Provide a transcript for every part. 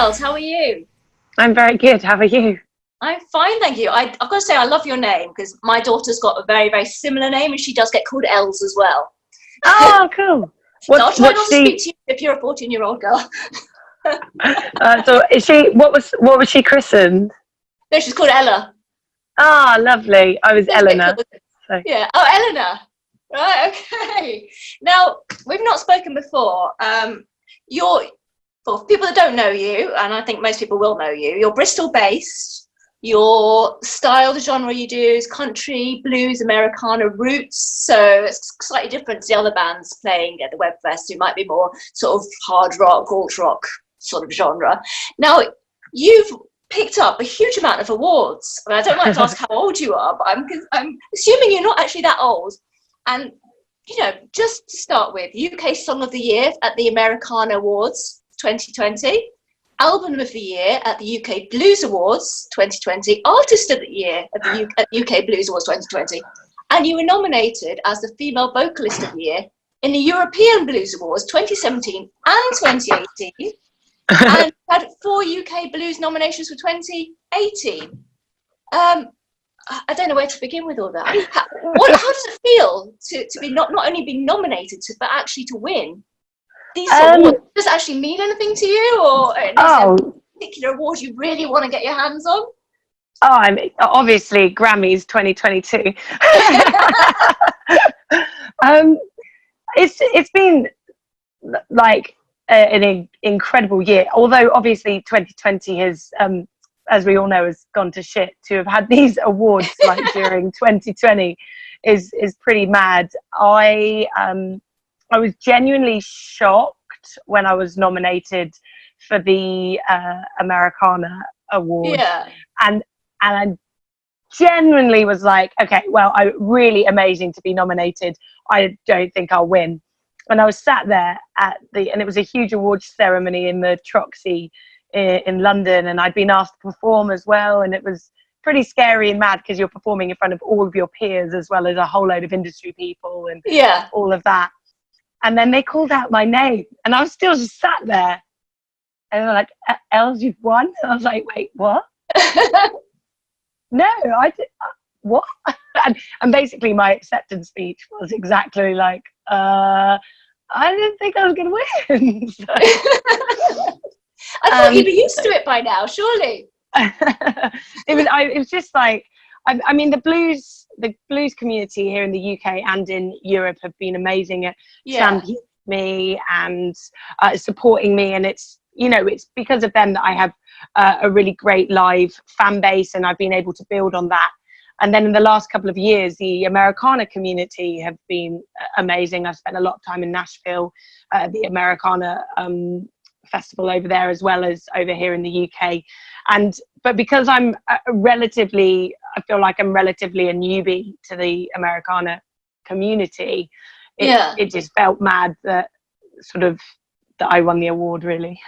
Els. How are you? I'm very good. How are you? I'm fine, thank you. I've got to say I love your name because my daughter's got a very, very similar name and she does get called Els as well. Oh, cool. So I'll try not to speak to you if you're a 14-year-old girl. So is she? What was she christened? No, she's called Ella. Ah, lovely. I was Eleanor. So. Yeah. Oh, Eleanor. Right. Okay. Now we've not spoken before. For people that don't know you, and I think most people will know you, you're Bristol-based. Your style, the genre you do is country, blues, Americana roots. So it's slightly different to the other bands playing at the Webfest, who might be more sort of hard rock, alt rock sort of genre. Now, you've picked up a huge amount of awards. I don't like to ask how old you are, but I'm assuming you're not actually that old. And, you know, just to start with, UK Song of the Year at the Americana Awards 2020. Album of the Year at the UK Blues Awards 2020, Artist of the Year at the UK Blues Awards 2020, and you were nominated as the Female Vocalist of the Year in the European Blues Awards 2017 and 2018, and had 4 UK Blues nominations for 2018. I don't know where to begin with all that. How does it feel to be not only be nominated, but actually to win these awards? Does it actually mean anything to you, or is there a particular award you really want to get your hands on? Oh, I mean, obviously Grammys 2022. It's been like an incredible year. Although obviously 2020 has, as we all know, has gone to shit. To have had these awards like during 2020 is pretty mad. I was genuinely shocked when I was nominated for the Americana Award. Yeah. And I genuinely was like, okay, well, really amazing to be nominated. I don't think I'll win. And I was sat there and it was a huge awards ceremony in the Troxy in London, and I'd been asked to perform as well, and it was pretty scary and mad because you're performing in front of all of your peers as well as a whole load of industry people and all of that. And then they called out my name, and I was still just sat there. And they're like, Els, you've won? And I was like, wait, what? No, I did. What? And basically my acceptance speech was exactly like, I didn't think I was going to win. So, I thought you'd be used to it by now, surely. It was just like, I mean, the blues community here in the UK and in Europe have been amazing at championing me and supporting me, and it's because of them that I have a really great live fan base, and I've been able to build on that. And then in the last couple of years, the Americana community have been amazing. I've spent a lot of time in Nashville, the Americana festival over there, as well as over here in the UK. But because I'm I feel like I'm relatively a newbie to the Americana community, it just felt mad that I won the award, really.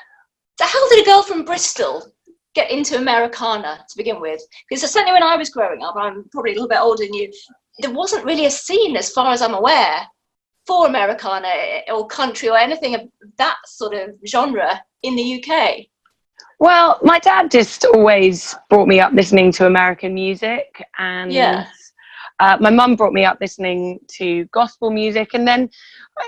So how did a girl from Bristol get into Americana to begin with? Because certainly when I was growing up, I'm probably a little bit older than you, there wasn't really a scene, as far as I'm aware, for Americana or country or anything of that sort of genre in the UK. Well, my dad just always brought me up listening to American music, and my mum brought me up listening to gospel music. And then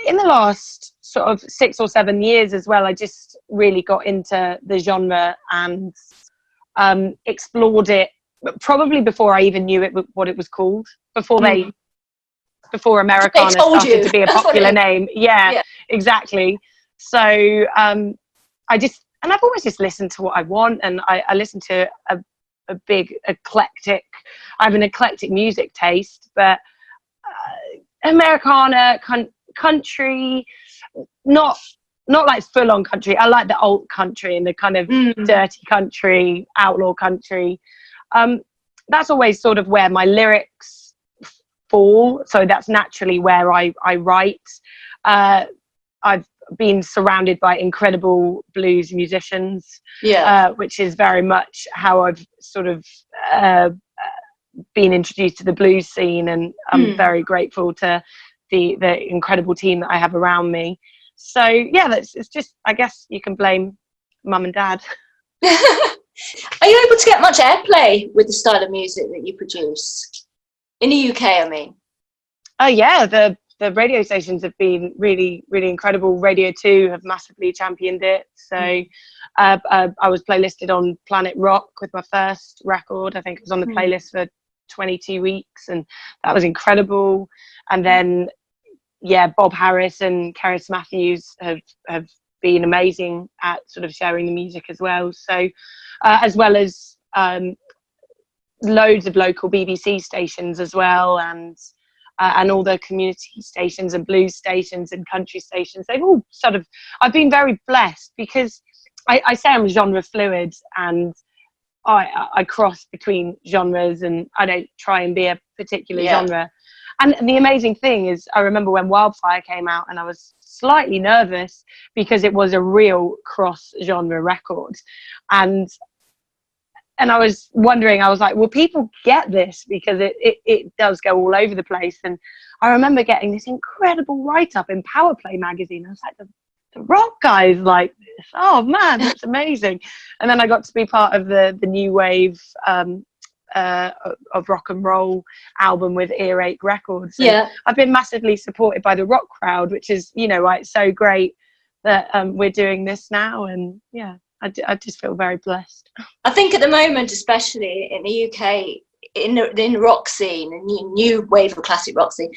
in the last sort of 6 or 7 years as well, I just really got into the genre and explored it, probably before I even knew what it was called, before Americana started to be a popular name. Yeah, exactly. So I've always just listened to what I want, and I listen to a big eclectic. I have an eclectic music taste, but Americana, country, not like full on country. I like the alt country and the kind of dirty country, outlaw country. That's always sort of where my lyrics fall. So that's naturally where I write. I've been surrounded by incredible blues musicians, which is very much how I've sort of been introduced to the blues scene, and I'm very grateful to the incredible team that I have around me. So it's just, I guess you can blame mum and dad. Are you able to get much airplay with the style of music that you produce? In the UK, I mean. Oh yeah, the radio stations have been really, really incredible. Radio 2 have massively championed it. So I was playlisted on Planet Rock with my first record. I think it was on the playlist for 22 weeks, and that was incredible. And then, yeah, Bob Harris and Keris Matthews have been amazing at sort of sharing the music as well. So, as well as loads of local BBC stations as well, and all the community stations and blues stations and country stations. They've all sort of, I've been very blessed because I say I'm genre fluid, and I cross between genres, and I don't try and be a particular genre. And the amazing thing is, I remember when Wildfire came out, and I was slightly nervous because it was a real cross-genre record. And I was wondering, I was like, will people get this? Because it does go all over the place. And I remember getting this incredible write-up in Power Play magazine. I was like, the rock guys like this. Oh, man, that's amazing. And then I got to be part of the new wave of rock and roll album with Earache Records. And I've been massively supported by the rock crowd, which is, you know, like, so great that we're doing this now. And yeah, I just feel very blessed. I think at the moment, especially in the UK, in the rock scene, a new wave of classic rock scene,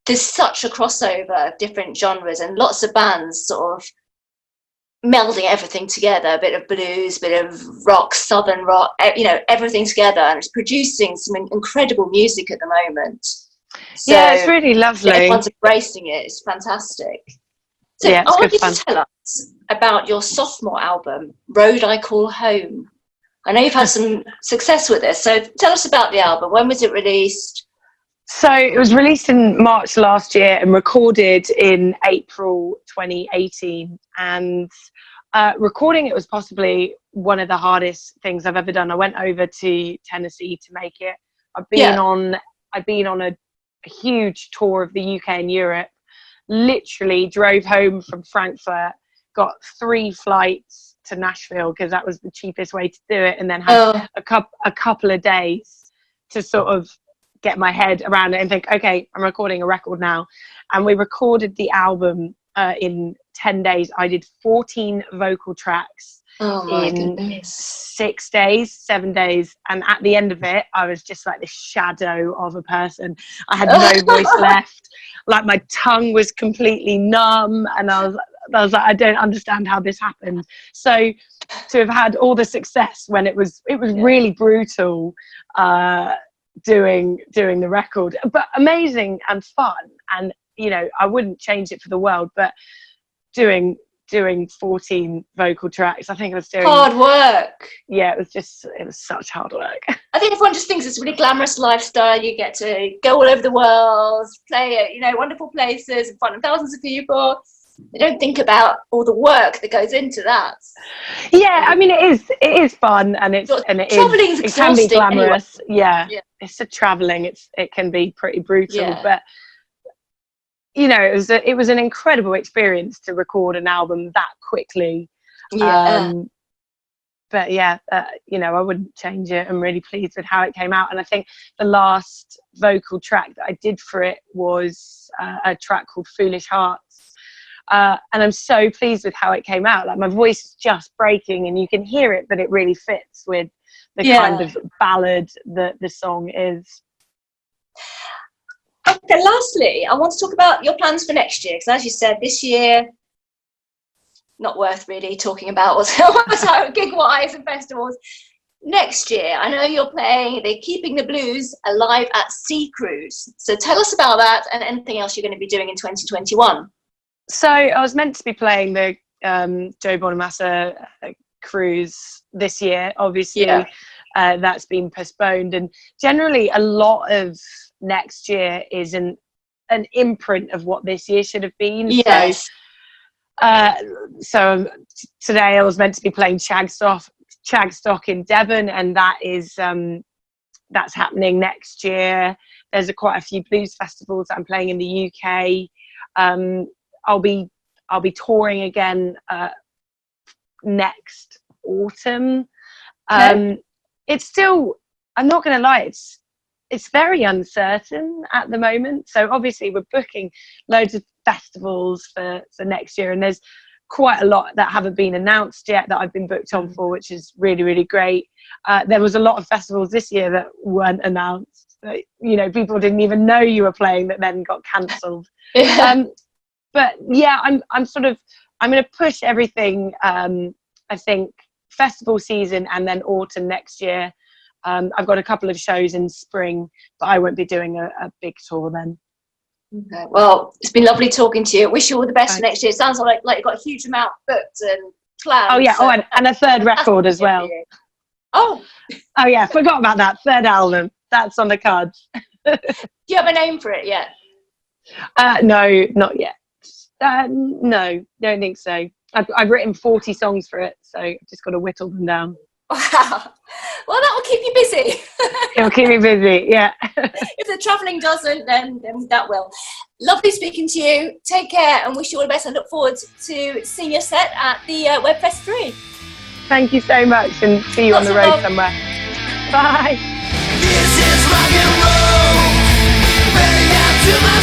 there's such a crossover of different genres and lots of bands sort of melding everything together, a bit of blues, a bit of rock, southern rock, you know, everything together, and it's producing some incredible music at the moment. So yeah, it's really lovely. Everyone's embracing it. It's fantastic. So yeah, I want you to tell us about your sophomore album, Road I Call Home. I know you've had some success with this, so tell us about the album. When was it released? So it was released in March last year and recorded in April 2018. And recording it was possibly one of the hardest things I've ever done. I went over to Tennessee to make it. I've been on a huge tour of the UK and Europe. Literally drove home from Frankfurt, got 3 flights to Nashville because that was the cheapest way to do it, and then had a couple of days to sort of get my head around it and think, okay, I'm recording a record now. And we recorded the album in 10 days. I did 14 vocal tracks in 6 days, 7 days. And at the end of it, I was just like the shadow of a person. I had no voice left. Like, my tongue was completely numb. And I was like, I don't understand how this happened. So to have had all the success when it was really brutal, doing the record, but amazing and fun. And, you know, I wouldn't change it for the world, but doing 14 vocal tracks, I think I was doing hard work. Yeah, it was such hard work. I think everyone just thinks it's a really glamorous lifestyle. You get to go all over the world, play at, you know, wonderful places in front of thousands of people. They don't think about all the work that goes into that. Yeah, I mean, it is fun, and it can be glamorous. Anyway. Yeah, it's the traveling. It can be pretty brutal, but you know, it was an incredible experience to record an album that quickly. But yeah, you know, I wouldn't change it. I'm really pleased with how it came out, and I think the last vocal track that I did for it was a track called Foolish Hearts. And I'm so pleased with how it came out. Like, my voice is just breaking and you can hear it, but it really fits with the kind of ballad that the song is. Okay, lastly, I want to talk about your plans for next year, because as you said, this year, not worth really talking about what's out gig-wise and festivals. Next year, I know you're playing the Keeping the Blues Alive at Sea Cruise. So tell us about that and anything else you're going to be doing in 2021. So I was meant to be playing the Joe Bonamassa cruise this year. Obviously, that's been postponed. And generally, a lot of next year is an imprint of what this year should have been. Yes. So today I was meant to be playing Chagstock in Devon, and that is that's happening next year. There's quite a few blues festivals that I'm playing in the UK. I'll be touring again next autumn. Okay. It's still, I'm not going to lie, it's very uncertain at the moment. So obviously we're booking loads of festivals for next year, and there's quite a lot that haven't been announced yet that I've been booked on for, which is really, really great. There was a lot of festivals this year that weren't announced. You know, people didn't even know you were playing that then got cancelled. Yeah. But yeah, I'm going to push everything. I think festival season and then autumn next year. I've got a couple of shows in spring, but I won't be doing a big tour then. Okay. Well, it's been lovely talking to you. Wish you all the best for Thanks. next year. It sounds like you've got a huge amount booked and planned. Oh yeah, so and a third record as well. Oh yeah, forgot about that. Third album. That's on the cards. Do you have a name for it yet? No, not yet. No, don't think so. I've written 40 songs for it, so I've just got to whittle them down. Wow. Well, that will keep you busy. It'll keep me busy, yeah. If the travelling doesn't, then that will. Lovely speaking to you. Take care and wish you all the best. I look forward to seeing your set at the Webfest3. Thank you so much, and see you on the road somewhere. Bye. This is rock and roll, ready out to my